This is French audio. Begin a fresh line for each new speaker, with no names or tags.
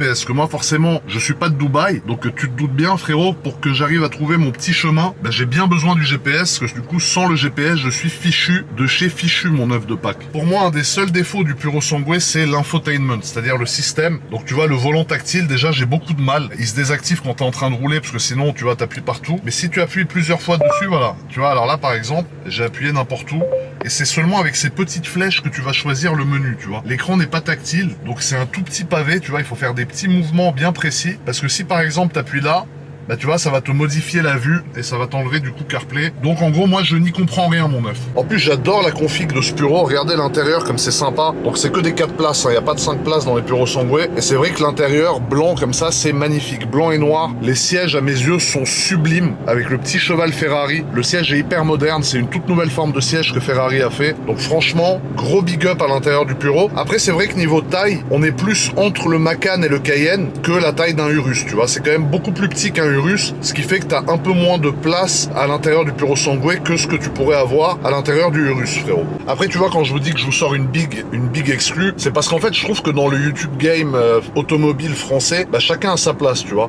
Parce que moi forcément je suis pas de Dubaï, donc tu te doutes bien frérot, pour que j'arrive à trouver mon petit chemin, j'ai bien besoin du GPS, parce que du coup sans le GPS je suis fichu de chez fichu mon œuf de Pâques. Pour moi un des seuls défauts du Puro Sangue c'est l'infotainment, c'est-à-dire le système. Donc tu vois le volant tactile déjà j'ai beaucoup de mal, il se désactive quand t'es en train de rouler parce que sinon tu vois t'appuies partout, mais si tu appuies plusieurs fois dessus voilà, tu vois alors là par exemple j'ai appuyé n'importe où, et c'est seulement avec ces petites flèches que tu vas choisir le menu, tu vois. L'écran n'est pas tactile, donc c'est un tout petit pavé, tu vois, il faut faire des petits mouvements bien précis, parce que si par exemple t'appuies là, tu vois, ça va te modifier la vue et ça va t'enlever du coup CarPlay. Donc en gros, moi je n'y comprends rien mon œuf. En plus, j'adore la config de ce Puro. Regardez l'intérieur comme c'est sympa. Donc c'est que des 4 places, il n'y a pas de 5 places dans les Puro Sangue. Et c'est vrai que l'intérieur blanc comme ça, c'est magnifique. Blanc et noir. Les sièges à mes yeux sont sublimes avec le petit cheval Ferrari. Le siège est hyper moderne. C'est une toute nouvelle forme de siège que Ferrari a fait. Donc franchement, gros big up à l'intérieur du Puro. Après, c'est vrai que niveau taille, on est plus entre le Macan et le Cayenne que la taille d'un Urus. Tu vois, c'est quand même beaucoup plus petit qu'un Urus. Ce qui fait que tu as un peu moins de place à l'intérieur du Puro Sangue que ce que tu pourrais avoir à l'intérieur du Urus, frérot. Après, tu vois, quand je vous dis que je vous sors une big exclue, c'est parce qu'en fait, je trouve que dans le YouTube game automobile français, chacun a sa place, tu vois.